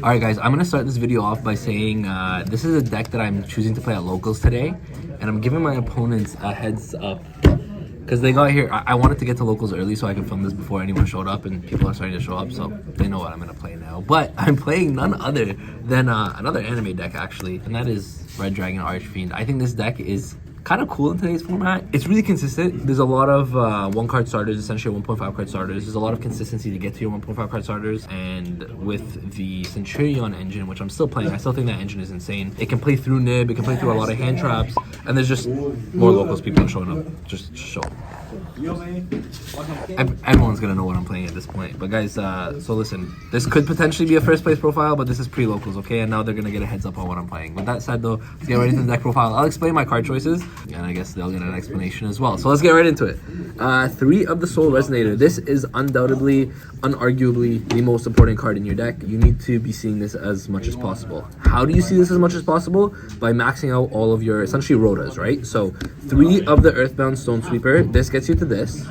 Alright guys, I'm gonna start this video off by saying this is a deck that I'm choosing to play at locals today, and I'm giving my opponents a heads up because they got here. I wanted to get to locals early so I can film this before anyone showed up, and people are starting to show up, so they know what I'm gonna play now. But I'm playing none other than another anime deck actually, and that is Red Dragon Archfiend. I think this deck is kind of cool in today's format. It's really consistent. There's a lot of 1 card starters, essentially 1.5 card starters. There's a lot of consistency to get to your 1.5 card starters, and with the Centurion engine, which I'm still playing, I still think that engine is insane. It can play through nib, it can play through a lot of hand traps, and there's just more locals people are showing up. Just show up. Everyone's gonna know what I'm playing at this point. But guys, so listen, this could potentially be a first place profile, but this is pre-locals, okay? And now they're gonna get a heads up on what I'm playing. With that said though, let's get right into the deck profile. I'll explain my card choices, and I guess they'll get an explanation as well. So let's get right into it. 3 of the Soul Resonator. This is undoubtedly, unarguably the most important card in your deck. You need to be seeing this as much as possible. How do you see this as much as possible? By maxing out all of your essentially rotas, right? So 3 of the Earthbound Stone Sweeper, this gets you to this.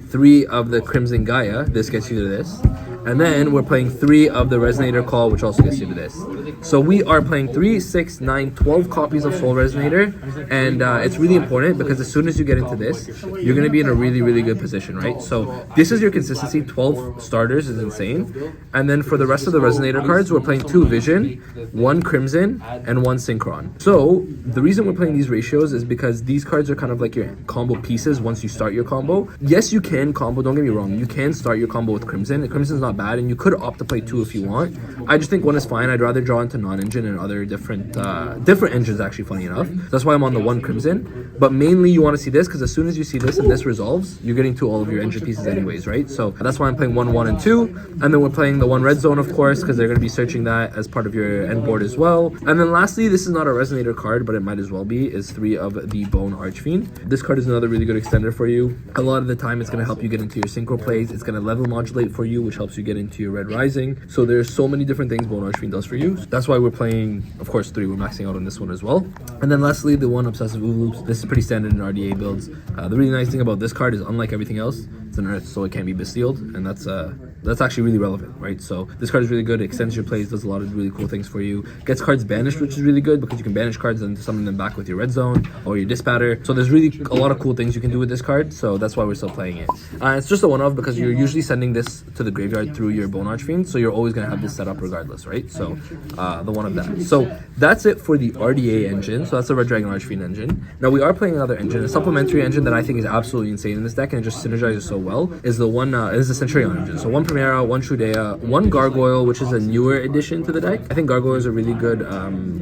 3 of the Crimson Gaia, this gets you to this. And then we're playing 3 of the Resonator Call, which also gets you to this. So we are playing 3, 6, 9, 12 copies of Soul Resonator. And it's really important because as soon as you get into this, you're going to be in a really, really good position, right? So this is your consistency. 12 starters is insane. And then for the rest of the Resonator cards, we're playing 2 Vision, 1 Crimson, and 1 Synchron. So the reason we're playing these ratios is because these cards are kind of like your combo pieces once you start your combo. Yes, you can combo, don't get me wrong. You can start your combo with Crimson. Crimson's not bad, and you could opt to play 2 if you want. I just think 1 is fine. I'd rather draw into non-engine and other different engines, actually, funny enough. That's why I'm on the 1 Crimson. But mainly you want to see this, because as soon as you see this and this resolves, you're getting to all of your engine pieces anyways, right? So that's why I'm playing 1, 1, and 2. And then we're playing the 1 Red Zone, of course, because they're going to be searching that as part of your end board as well. And then lastly, this is not a Resonator card, but it might as well be, is 3 of the Bone Archfiend. This card is another really good extender for you. A lot of the time, it's going to help you get into your synchro plays. It's going to level modulate for you, which helps you get into your Red Rising. So there's so many different things Bone Archfiend does for you. That's why we're playing, of course, 3. We're maxing out on this one as well. And then lastly, the 1 Obsessive Loops. This is pretty standard in RDA builds. The really nice thing about this card is, unlike everything else, it's an Earth, so it can't be Besteeled, and that's actually really relevant, right? So this card is really good. It extends your plays, does a lot of really cool things for you. Gets cards banished, which is really good because you can banish cards and summon them back with your Red Zone or your Dispatter. So there's really a lot of cool things you can do with this card, so that's why we're still playing it. It's just a one-off because you're usually sending this to the graveyard through your Bone Archfiend, so you're always going to have this set up regardless, right? So the one of that. So that's it for the RDA engine. So that's the Red Dragon Archfiend engine. Now we are playing another engine, a supplementary engine that I think is absolutely insane in this deck, and it just synergizes so well, is the one, is the Centurion engine. So 1 Primera, 1 Trudea, 1 Gargoyle, which is a newer addition to the deck. I think Gargoyle is a really good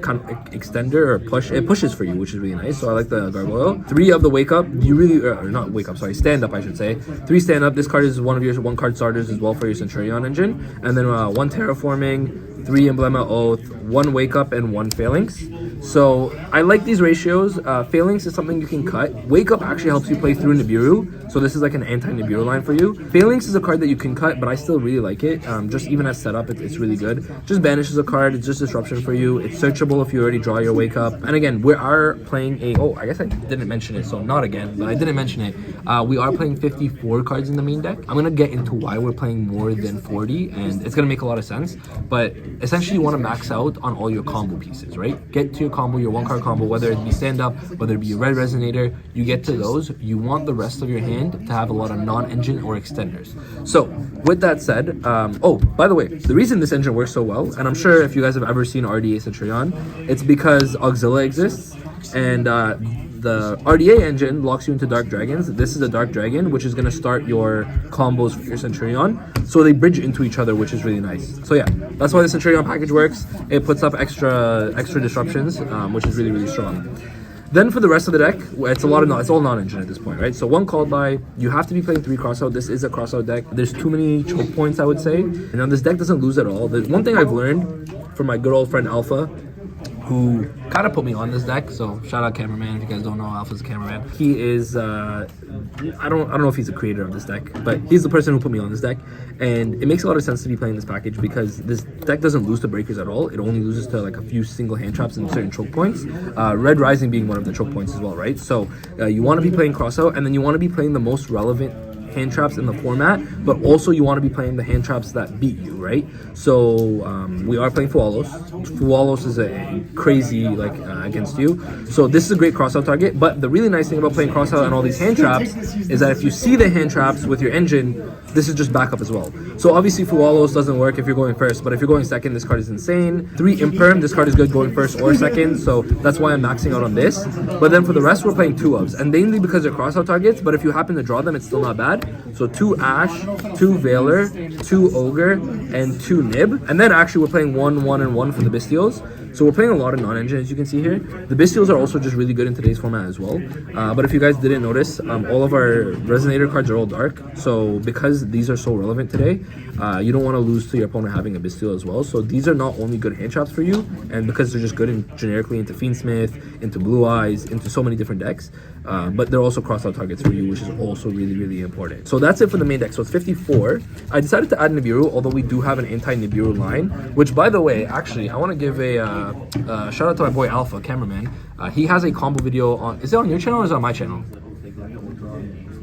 kind of extender or push. It pushes for you, which is really nice. So I like the Gargoyle. 3 of the Wake Up. You really, or not Wake Up, sorry, Stand Up, I should say. 3 Stand Up. This card is one of your 1 card starters as well for your Centurion engine. And then 1 Terraforming, 3 Emblema Oath, 1 Wake Up, and 1 Phalanx. So I like these ratios. Phalanx is something you can cut. Wake Up actually helps you play through Nibiru, so this is like an anti-Nibiru line for you. Phalanx is a card that you can cut, but I still really like it. Just even as setup, it's really good. Just banishes a card. It's just disruption for you. It's searchable if you already draw your Wake Up. And again, we are playing a... Oh, I guess I didn't mention it, so not again, but I didn't mention it. We are playing 54 cards in the main deck. I'm going to get into why we're playing more than 40, and it's going to make a lot of sense. But essentially, you want to max out on all your combo pieces, right? Get to your combo, your 1 card combo, whether it be Stand Up, whether it be a Red Resonator. You get to those. You want the rest of your hand to have a lot of non-engine or extenders. So with that said, oh, by the way, the reason this engine works so well, and I'm sure if you guys have ever seen RDA Centurion, it's because Auxilla exists, and the RDA engine locks you into Dark Dragons. This is a Dark Dragon, which is going to start your combos for your Centurion. So they bridge into each other, which is really nice. So yeah, that's why the Centurion package works. It puts up extra disruptions, which is really, really strong. Then for the rest of the deck, it's all non-engine at this point, right? So 1 Called By, you have to be playing 3 crossout. This is a crossout deck. There's too many choke points, I would say. And now this deck doesn't lose at all. There's one thing I've learned from my good old friend Alpha, who kind of put me on this deck. So shout out cameraman. If you guys don't know, Alpha's a cameraman. He is I don't know if he's a creator of this deck, but he's the person who put me on this deck. And it makes a lot of sense to be playing this package because this deck doesn't lose to breakers at all. It only loses to like a few single hand traps and certain choke points. Red Rising being one of the choke points as well, right? So you want to be playing crossout, and then you want to be playing the most relevant hand traps in the format, but also you want to be playing the hand traps that beat you, right? So we are playing Fualos. Fualos is a crazy against you. So this is a great crossout target, but the really nice thing about playing crossout and all these hand traps is that if you see the hand traps with your engine, this is just backup as well. So obviously Fualos doesn't work if you're going first, but if you're going second, this card is insane. 3 Imperm, this card is good going first or second, so that's why I'm maxing out on this. But then for the rest, we're playing 2 ofs, and mainly because they're crossout targets, but if you happen to draw them, it's still not bad. So 2 Ash, 2 Veiler, 2 Ogre, and 2 Nib. And then actually we're playing 1, 1, and 1 for the Bestials. So we're playing a lot of non-engine, as you can see here. The Bestials are also just really good in today's format as well. But if you guys didn't notice, all of our Resonator cards are all dark. So because these are so relevant today, you don't want to lose to your opponent having a Bestial as well. So these are not only good hand traps for you, and because they're just good generically into Fiendsmith, into Blue Eyes, into so many different decks, but they're also cross-out targets for you, which is also really, really important. So that's it for the main deck. So it's 54. I decided to add Nibiru, although we do have an anti-Nibiru line, which, by the way, actually, I want to give a shout out to my boy Alpha, cameraman. He has a combo video on, is it on your channel or is it on my channel?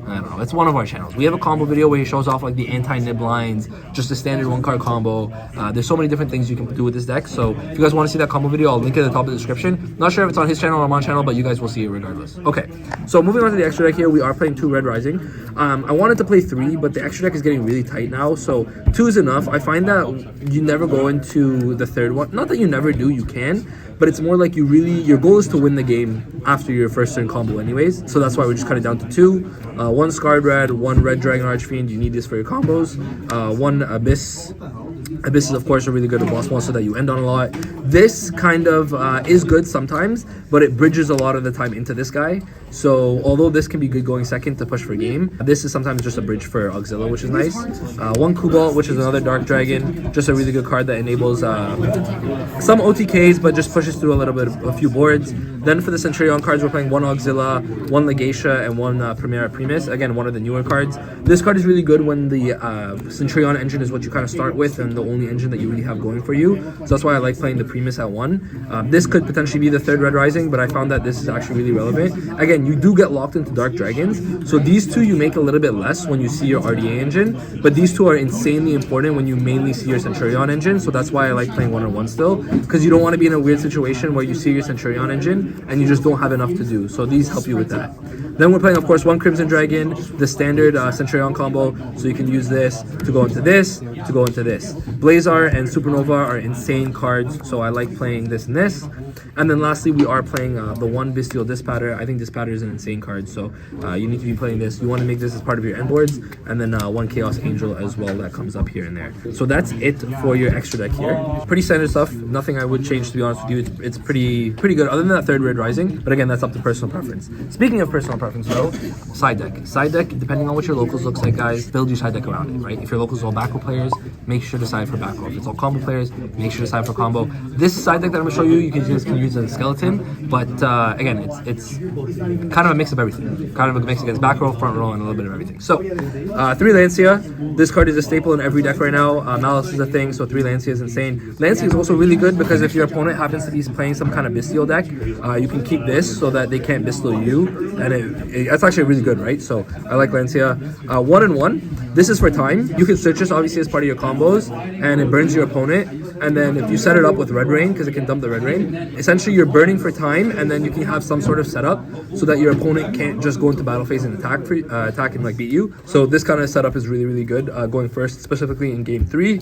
I don't know, it's one of our channels. We have a combo video where he shows off like the anti-nib lines, just a standard 1-card combo. There's so many different things you can do with this deck. So if you guys want to see that combo video, I'll link it at the top of the description. Not sure if it's on his channel or my channel, but you guys will see it regardless. Okay, so moving on to the extra deck here, we are playing 2 Red Rising. I wanted to play 3, but the extra deck is getting really tight now, so 2 is enough. I find that you never go into the third one. Not that you never do, you can, but it's more like your goal is to win the game after your first turn combo anyways. So that's why we just cut it down to 2. 1 Scarred Red, 1 Red Dragon Archfiend, you need this for your combos. 1 Abyss. Abyss is of course a really good boss monster that you end on a lot. This kind of is good sometimes, but it bridges a lot of the time into this guy. So although this can be good going second to push for game, this is sometimes just a bridge for Auxilla, which is nice. 1 Kubalt, which is another Dark Dragon, just a really good card that enables some OTKs, but just pushes through a few boards. Then for the Centurion cards, we're playing 1 Auxilla, 1 Legatia, and 1 Primera Primus. Again, one of the newer cards. This card is really good when the Centurion engine is what you kind of start with and the only engine that you really have going for you. So that's why I like playing the Primus at 1. This could potentially be the 3rd Red Rising, but I found that this is actually really relevant. Again, you do get locked into Dark Dragons, so these 2 you make a little bit less when you see your RDA engine, but these 2 are insanely important when you mainly see your Centurion engine. So that's why I like playing 1 on 1 still, because you don't want to be in a weird situation where you see your Centurion engine and you just don't have enough to do. So these help you with that. Then we're playing, of course, 1 Crimson Dragon, the standard Centurion combo, so you can use this to go into this, to go into this. Blazar and Supernova are insane cards, so I like playing this and this. And then lastly, we are playing the 1 Bestial Dispatter. I think Dispatter is an insane card, so you need to be playing this. You want to make this as part of your end boards, and then 1 Chaos Angel as well that comes up here and there. So that's it for your extra deck here. Pretty standard stuff. Nothing I would change, to be honest with you. It's pretty good, other than that 3rd Red Rising. But again, that's up to personal preference. Speaking of personal preference, though, side deck. Side deck, depending on what your locals looks like, guys, build your side deck around it, right? If your locals are all back row players, make sure to side for back row. If it's all combo players, make sure to side for combo. This side deck that I'm going to show you, you can use as a skeleton, but again, it's kind of a mix of everything. Kind of a mix against back row, front row, and a little bit of everything. So, 3 Lancia. This card is a staple in every deck right now. Malice is a thing, so 3 Lancia is insane. Lancia is also really good because if your opponent happens to be playing some kind of Bestial deck, you can keep this so that they can't Bestial you, and that's actually really good, right? So I like Lancia. 1 and 1. This is for time. You can search this obviously as part of your combos, and it burns your opponent. And then if you set it up with Red Rain, because it can dump the Red Rain, essentially you're burning for time, and then you can have some sort of setup so that your opponent can't just go into battle phase and attack and like beat you. So this kind of setup is really, really good going first, specifically in game 3.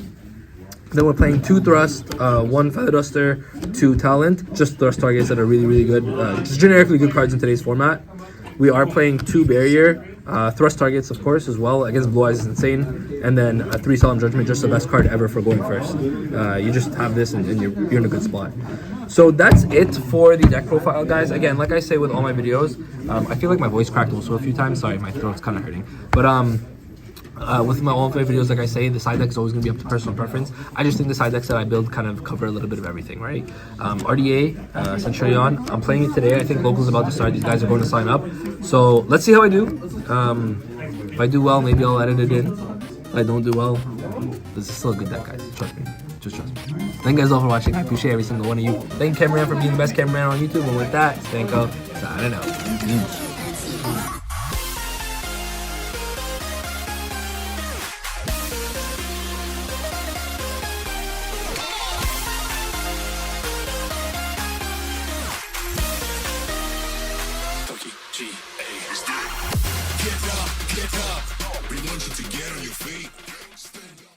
Then we're playing 2 Thrust, 1 Feather Duster, 2 Talent, just Thrust targets that are really, really good, just generically good cards in today's format. We are playing 2 Barrier, Thrust targets, of course, as well. Against Blue Eyes is insane. And then 3 Solemn Judgment, just the best card ever for going first. You just have this and you're in a good spot. So that's it for the deck profile, guys. Again, like I say with all my videos, I feel like my voice cracked also a few times. Sorry, my throat's kind of hurting. But with all of my videos, like I say, the side deck is always going to be up to personal preference. I just think the side decks that I build kind of cover a little bit of everything, right? RDA, Centurion, I'm playing it today. I think local's about to start. These guys are going to sign up. So let's see how I do. If I do well, maybe I'll edit it in. If I don't do well, this is still a good deck, guys. Trust me. Just trust me. Thank you guys all for watching. I appreciate every single one of you. Thank you, cameraman, for being the best cameraman on YouTube. And with that, Spanko, signing out. G, A, let's do it. Get up, we want you to get on your feet.